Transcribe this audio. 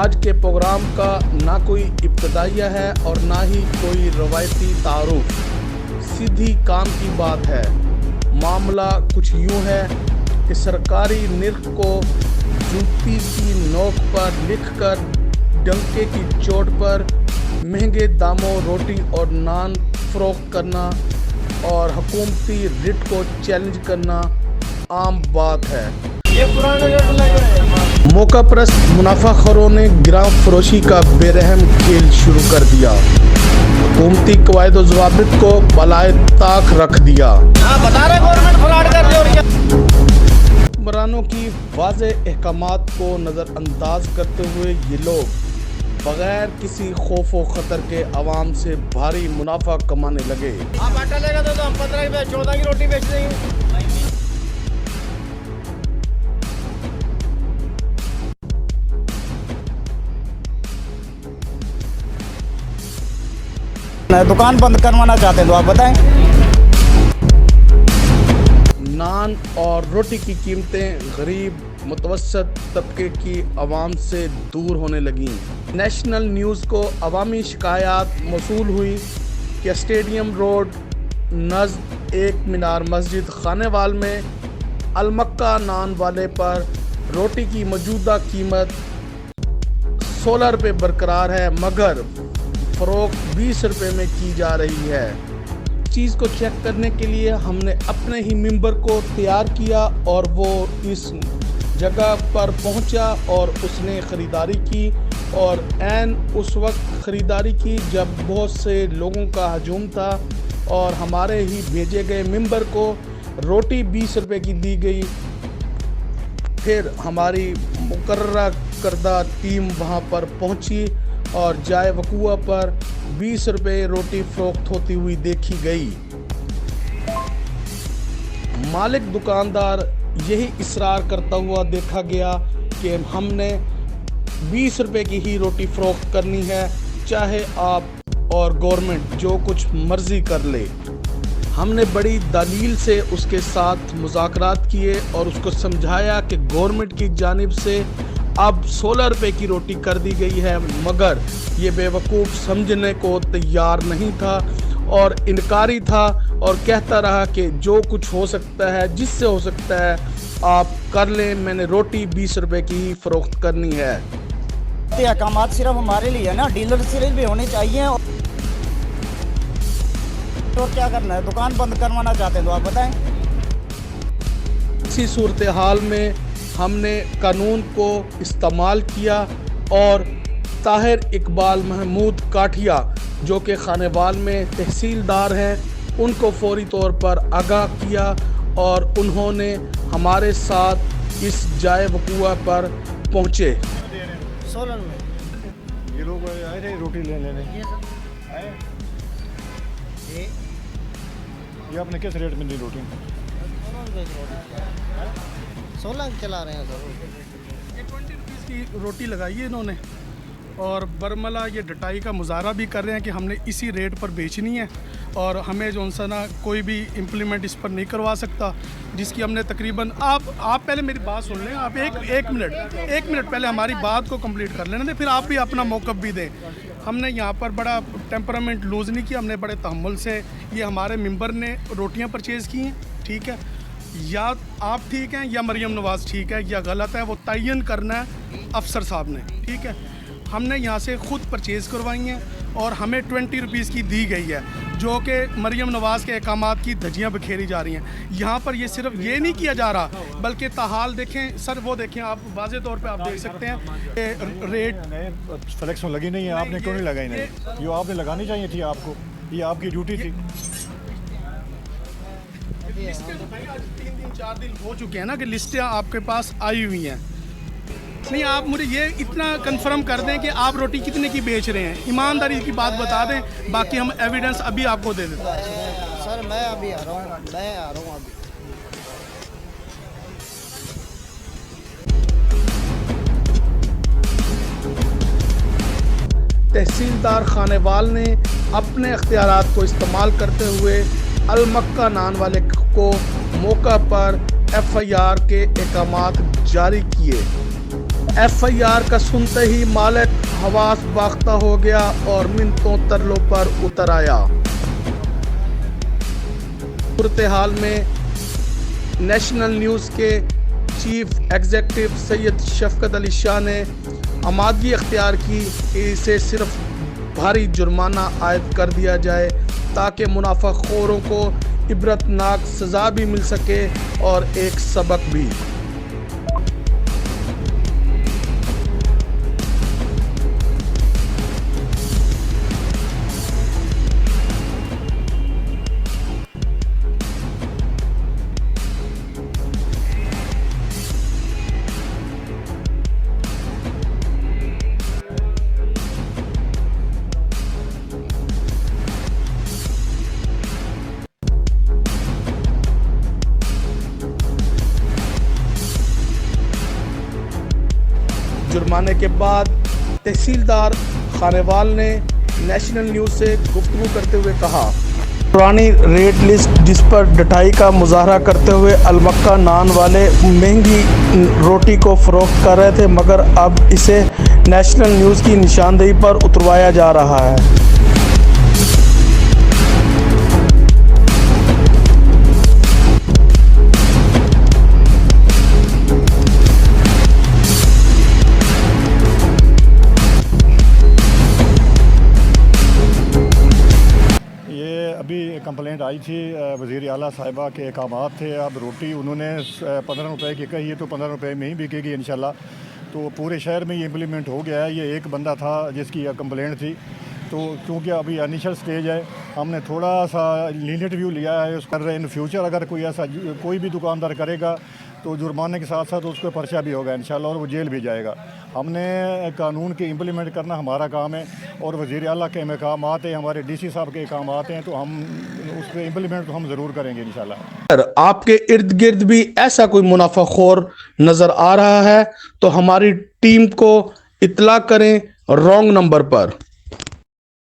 आज के प्रोग्राम का ना कोई इब्तिदाइया है और ना ही कोई रवायती तारुफ, सीधी काम की बात है। मामला कुछ यूँ है कि सरकारी निर्ख को जूती की नोक पर लिखकर डंके की चोट पर महंगे दामों रोटी और नान फरोख्त करना और हुकूमती रिट को चैलेंज करना आम बात है। मौका परस्त मुनाफाखोरों ने गिराम फरोशी का बेरहम खेल शुरू कर दिया, हुकूमती कवायद व ज़वाबित को बलाए ताक रख दिया। बता रहे गवर्नमेंट फ्रॉड कर रही है। हुक्मरानों की वाज़े अहकामात को नज़रअंदाज करते हुए ये लोग बगैर किसी खौफ व खतर के आवाम से भारी मुनाफा कमाने लगे। आप आटा लेगा तो हम 15 की 14 की रोटी बेच देंगे। दुकान बंद करवाना चाहते हैं तो आप बताएं। नान और रोटी की कीमतें गरीब मुतवस्सत तबके की आवाम से दूर होने लगीं। नेशनल न्यूज़ को अवामी शिकायत मौसूल हुई कि स्टेडियम रोड नज़द एक मीनार मस्जिद खानेवाल में अलमक्का नान वाले पर रोटी की मौजूदा कीमत 16 रुपये बरकरार है, मगर फ़रोख्त 20 रुपये में की जा रही है। चीज़ को चेक करने के लिए हमने अपने ही मेंबर को तैयार किया और वो इस जगह पर पहुंचा और उसने ख़रीदारी की और ऐन उस वक्त ख़रीदारी की जब बहुत से लोगों का हजूम था और हमारे ही भेजे गए मेंबर को रोटी 20 रुपये की दी गई। फिर हमारी मुकर्ररा करदा टीम वहां पर पहुंची और जाए वकूआ पर 20 रुपये रोटी फ़रोख्त होती हुई देखी गई। मालिक दुकानदार यही इसरार करता हुआ देखा गया कि हमने 20 रुपये की ही रोटी फ़रोख्त करनी है, चाहे आप और गवर्नमेंट जो कुछ मर्ज़ी कर ले। हमने बड़ी दलील से उसके साथ मुज़ाकरात किए और उसको समझाया कि गवर्नमेंट की जानिब से अब 16 रुपये की रोटी कर दी गई है, मगर ये बेवकूफ़ समझने को तैयार नहीं था और इनकारी था और कहता रहा कि जो कुछ हो सकता है, जिससे हो सकता है आप कर लें, मैंने रोटी 20 रुपये की ही फ़रोख्त करनी है। अहकामात सिर्फ हमारे लिए है ना, डीलर सिर्फ भी होने चाहिए। तो क्या करना है, दुकान बंद करवाना चाहते हैं तो आप बताएं। इसी सूरत हाल में हमने कानून को इस्तेमाल किया और ताहिर इकबाल महमूद काठिया जो कि खानेवाल में तहसीलदार हैं, उनको फौरी तौर पर आगाह किया और उन्होंने हमारे साथ इस जाए वकूआ पर पहुँचे। सोलन में ये लोग आए थे रोटी लेने। ये आपने किस रेट में दी रोटी? 16 चला रहे हैं सर। ये 20 रुपीज़ की रोटी लगाई है इन्होंने और बरमला ये डटाई का मुजाहरा भी कर रहे हैं कि हमने इसी रेट पर बेचनी है और हमें जो सा ना कोई भी इम्प्लीमेंट इस पर नहीं करवा सकता, जिसकी हमने तकरीबन आप पहले मेरी बात सुन लें। आप एक मिनट पहले हमारी बात को कंप्लीट कर लेना, फिर आप भी अपना मौक़िफ़ भी दें। हमने यहाँ पर बड़ा टेम्परामेंट लूज़ नहीं किया, हमने बड़े तहम्मुल से ये हमारे मेंबर ने रोटियाँ परचेज़ की हैं, ठीक है। या आप ठीक हैं या मरियम नवाज़ ठीक है या गलत है, वो तयन करना है अफसर साहब ने, ठीक है। हमने यहाँ से ख़ुद परचेज़ करवाई हैं और हमें 20 रुपीज़ की दी गई है, जो कि मरियम नवाज़ के अहकामात की धज्जियाँ बिखेरी जा रही हैं। यहाँ पर ये सिर्फ ये नहीं किया जा रहा, बल्कि ताहाल देखें सर, वो देखें आप वाज़े तौर पे आप देख सकते हैं रेट फ्लेक्स में लगी नहीं है, आपने क्यों नहीं लगाई? नहीं, ये आपने लगानी चाहिए थी, आपको ये आपकी ड्यूटी थी। लिस्टें तो भाई आज 3 दिन 4 दिन हो चुके हैं ना कि लिस्टें आपके पास आई हुई हैं। नहीं, आप मुझे ये इतना कंफर्म कर दें कि आप रोटी कितने की बेच रहे हैं, ईमानदारी की बात बता दें, बाकी हम एविडेंस अभी आपको दे देते हैं। सर मैं अभी आ रहा हूँ अभी। तहसीलदार खानेवाल ने अपने अख्तियारात को इस्तेमाल करते हुए अलमक्का नान वाले को मौका पर FIR के अहकामात जारी किए FIR का सुनते ही मालिक हवास बाख्ता हो गया और मिन्नतों तरलों पर उतर आया। सूरत हाल में नेशनल न्यूज़ के चीफ एग्जीक्यूटिव सैयद शफकत अली शाह ने आमादगी अख्तियार की कि इसे सिर्फ भारी जुर्माना आयद कर दिया जाए ताकि मुनाफाखोरों को इबरतनाक सज़ा भी मिल सके और एक सबक भी। जुर्माने के बाद तहसीलदार खानेवाल ने नेशनल न्यूज़ से गुफ्तगू करते हुए कहा, पुरानी रेट लिस्ट जिस पर डटाई का मुजाहरा करते हुए अलमक्का नान वाले महंगी रोटी को फ़रोख्त कर रहे थे, मगर अब इसे नेशनल न्यूज़ की निशानदेही पर उतरवाया जा रहा है। अभी कंप्लेंट आई थी वज़ीर आला साहिबा के अहकामात थे। अब रोटी उन्होंने 15 रुपए की कही है तो 15 रुपए में ही बिकेगी इंशाल्लाह। तो पूरे शहर में ये इम्प्लीमेंट हो गया है। ये एक बंदा था जिसकी कंप्लेंट थी, तो क्योंकि अभी इनिशियल स्टेज है, हमने थोड़ा सा लीनियंट व्यू लिया है। उस कर रहे इन फ्यूचर अगर कोई ऐसा कोई भी दुकानदार करेगा तो जुर्माने के साथ साथ उसको पर्चा भी होगा इंशाल्लाह और वो जेल भी जाएगा। हमने कानून के इम्प्लीमेंट करना हमारा काम है और वज़ीर आला के अहकामात हैं, हमारे DC साहब के अहकामात हैं, तो हम उस पर इम्प्लीमेंट तो हम ज़रूर करेंगे इंशाल्लाह। आपके इर्द गिर्द भी ऐसा कोई मुनाफाखोर नज़र आ रहा है तो हमारी टीम को इत्तला करें रॉन्ग नंबर पर।